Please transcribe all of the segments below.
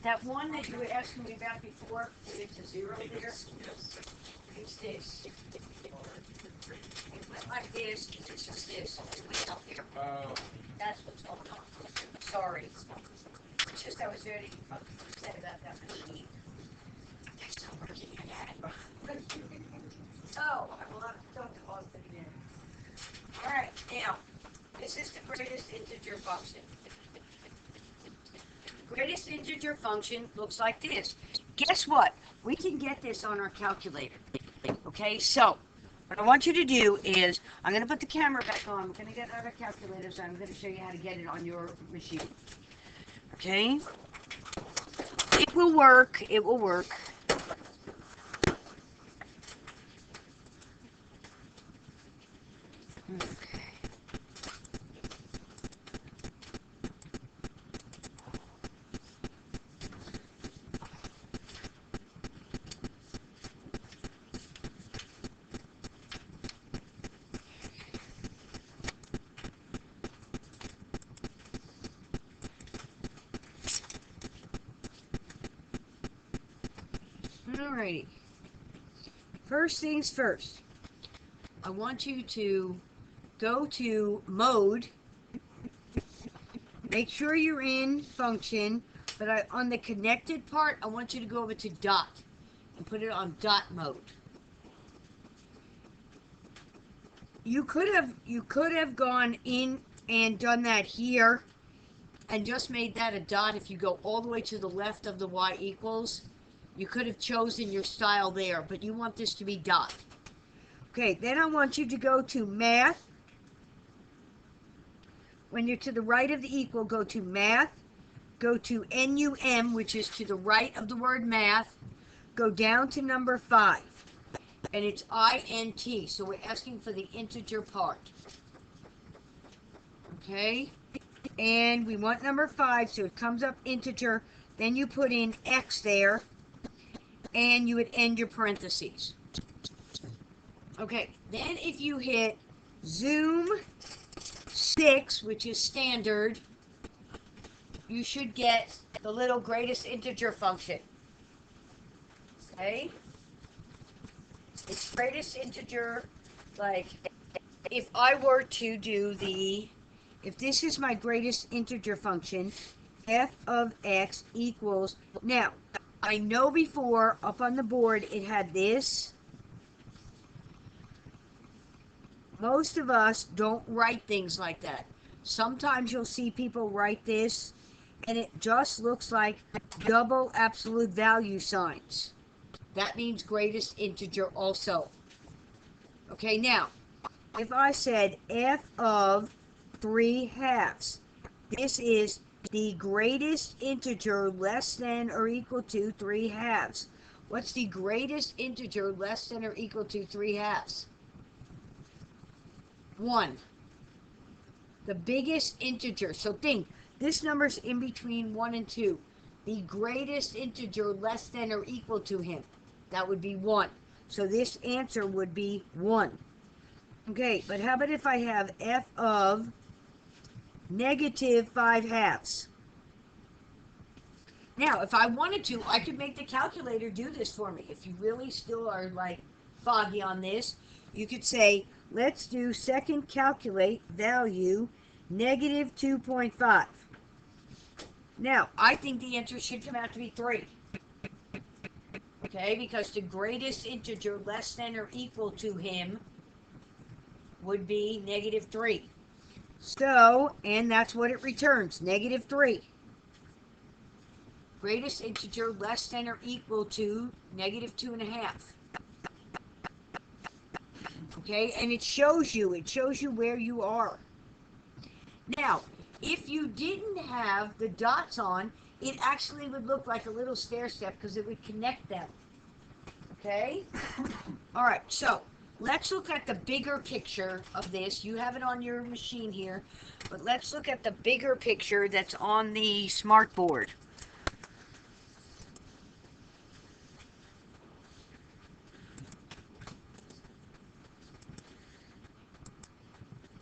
that one that you were asking me about before, it's a zero there. It's this. It went like this, it's just this. It went up here. Oh. That's what's going on. Sorry. It's just I was very upset about that machine. They're still working on it. Oh, I will have to talk to Austin again. Alright, now, this is the greatest integer function. The greatest integer function looks like this. Guess what? We can get this on our calculator. Okay, so what I want you to do is, I'm going to put the camera back on. I'm going to get our calculators and I'm going to show you how to get it on your machine. Okay? It will work. It will work. Okay. Alrighty. First things first. I want you to go to mode. Make sure you're in function, but on the connected part, I want you to go over to dot and put it on dot mode. You could have gone in and done that here and just made that a dot. If you go all the way to the left of the y equals, you could have chosen your style there, but you want this to be dot. Okay, then I want you to go to math. When you're to the right of the equal, go to math, go to NUM, which is to the right of the word math, go down to number 5, and it's INT, so we're asking for the integer part. Okay, and we want number 5, so it comes up integer, then you put in X there, and you would end your parentheses. Okay, then if you hit zoom 6, which is standard, you should get the little greatest integer function. Okay? It's greatest integer, like, if I were to do if this is my greatest integer function, f of x equals, now, I know before, up on the board, it had this. Most of us don't write things like that. Sometimes you'll see people write this, and it just looks like double absolute value signs. That means greatest integer also. Okay, now, if I said f of 3/2, this is the greatest integer less than or equal to 3/2. What's the greatest integer less than or equal to 3/2? 1. The biggest integer. So think, this number's in between 1 and 2. The greatest integer less than or equal to him. That would be 1. So this answer would be 1. Okay, but how about if I have f of negative 5/2? Now, if I wanted to, I could make the calculator do this for me. If you really still are like foggy on this, you could say, let's do second calculate value negative 2.5. Now, I think the answer should come out to be 3. Okay, because the greatest integer less than or equal to him would be negative 3. So, and that's what it returns, negative 3. Greatest integer less than or equal to negative 2.5. Okay, and it shows you where you are. Now, if you didn't have the dots on, it actually would look like a little stair step because it would connect them. Okay? All right, so let's look at the bigger picture of this. You have it on your machine here, but let's look at the bigger picture that's on the smart board.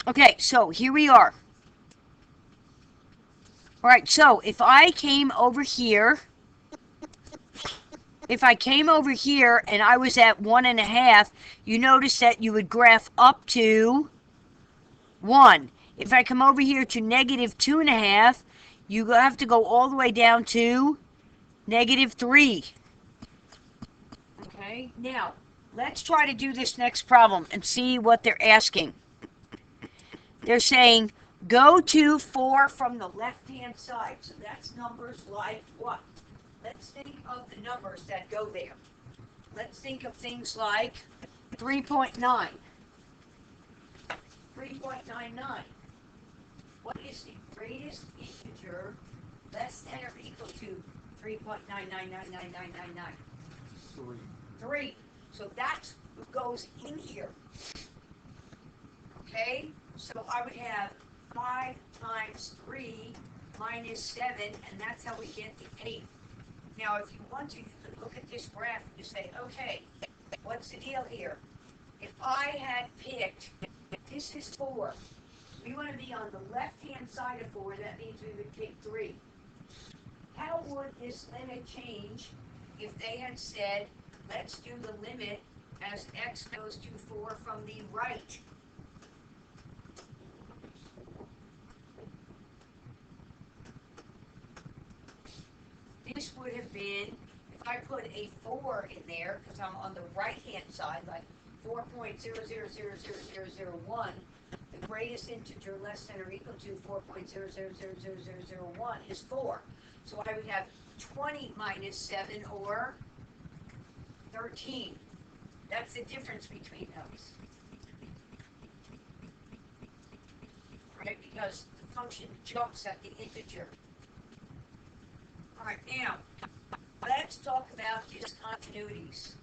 Okay, so here we are. All right, so if I came over here if I came over here and I was at 1.5, you notice that you would graph up to 1. If I come over here to negative 2.5, you have to go all the way down to negative 3. Okay, now let's try to do this next problem and see what they're asking. They're saying go to 4 from the left-hand side. So that's numbers like what? Let's think of the numbers that go there. Let's think of things like 3.9. 3.99. What is the greatest integer less than or equal to 3.9999999? 3. 3. So that's what goes in here. Okay? So I would have 5 times 3 minus 7, and that's how we get the 8. Now, if you want to, you can look at this graph and you say, okay, what's the deal here? If I had picked, this is 4. We want to be on the left-hand side of 4. That means we would pick 3. How would this limit change if they had said, let's do the limit as x goes to 4 from the right? This would have been, if I put a 4 in there, because I'm on the right-hand side, like 4.0000001, the greatest integer less than or equal to 4.0000001 is 4. So I would have 20 minus 7, or 13. That's the difference between those. Right? Because the function jumps at the integer. All right, now, let's talk about discontinuities.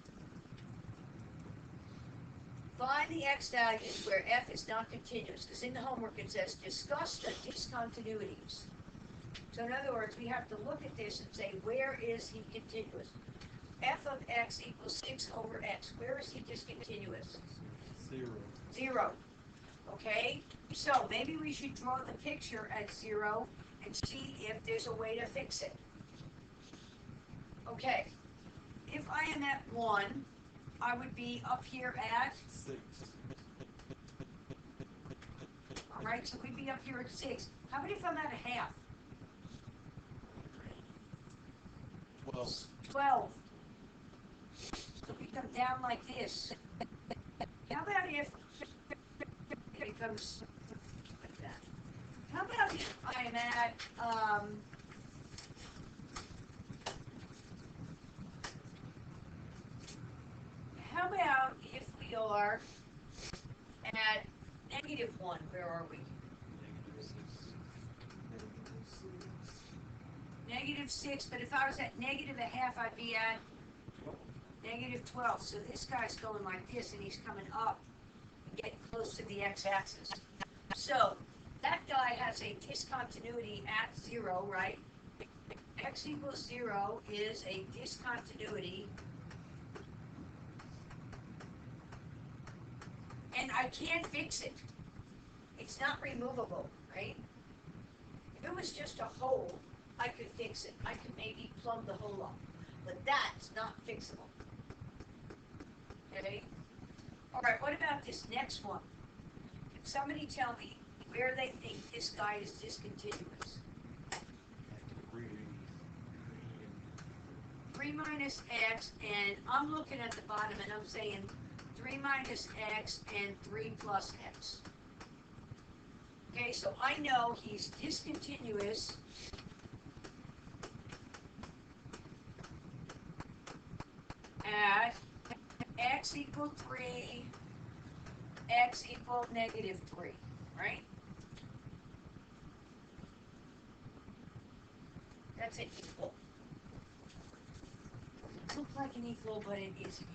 Find the x values where f is not continuous, because in the homework it says discuss the discontinuities. So in other words, we have to look at this and say, where is he continuous? F of x equals 6 over x. Where is he discontinuous? 0. 0. Okay? So maybe we should draw the picture at 0 and see if there's a way to fix it. Okay. If I am at 1, I would be up here at 6. all right, so we'd be up here at 6. How about if I'm at a half? 12. 12. So we come down like this. How about if it becomes like that? How about if I'm at, how about if we are at -1? Where are we? -6, but if I was at -0.5, I'd be at -12. So this guy's going like this, and he's coming up, getting close to the x-axis. So that guy has a discontinuity at 0, right? X equals 0 is a discontinuity. And I can't fix it. It's not removable, right? If it was just a hole, I could fix it. I could maybe plumb the hole up. But that's not fixable. Okay? All right, what about this next one? Can somebody tell me where they think this guy is discontinuous? 3 minus x, and I'm looking at the bottom and I'm saying 3 minus x and 3 plus x. Okay, so I know he's discontinuous at x equal 3, x equal -3, right? That's an equal. It looks like an equal, but it isn't.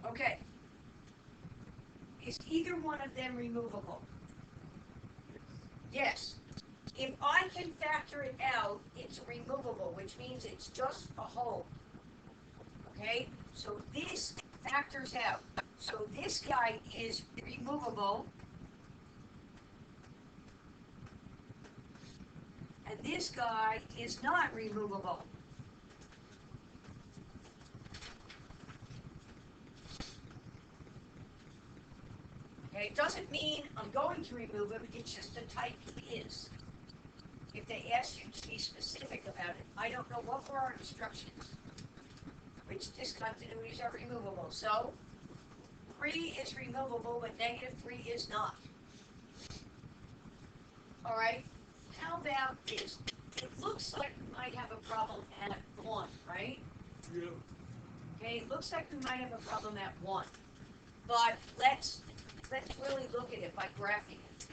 Okay. Is either one of them removable? Yes. If I can factor it out, it's removable, which means it's just a hole. Okay? So this factors out. So this guy is removable. And this guy is not removable. Okay, it doesn't mean I'm going to remove him, it's just the type he is. If they ask you to be specific about it, I don't know what were our instructions, which discontinuities are removable. So 3 is removable, but -3 is not. All right, how about this? It looks like we might have a problem at 1, right? Yeah. Okay, it looks like we might have a problem at 1. But let's really look at it by graphing it.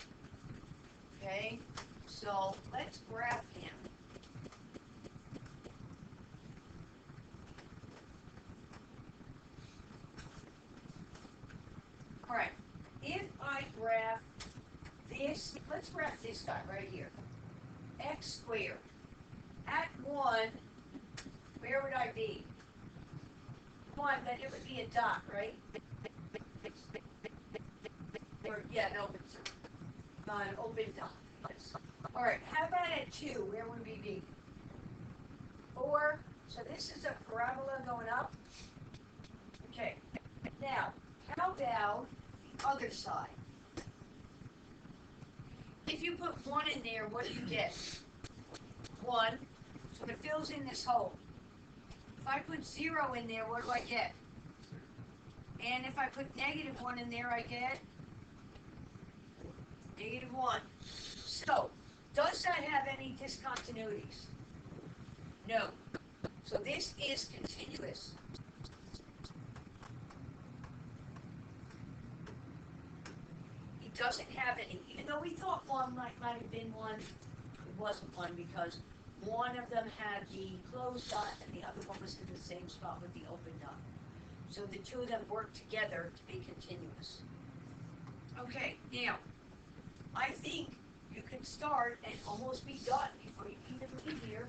Okay, so let's graph him. All right, if I graph this, let's graph this guy right here. X squared. At 1, where would I be? 1, then it would be a dot, right? Or, yeah, no, it's an open dot. Yes. All right, how about at 2? Where would we be? 4. So this is a parabola going up. Okay. Now, how about the other side? If you put 1 in there, what do you get? 1. So it fills in this hole. If I put 0 in there, what do I get? And if I put -1 in there, I get -1. So, does that have any discontinuities? No. So this is continuous. It doesn't have any, even though we thought 1 might have been 1, it wasn't 1 because one of them had the closed dot and the other one was in the same spot with the open dot. So the two of them work together to be continuous. Okay, now, I think you can start and almost be done before you even leave here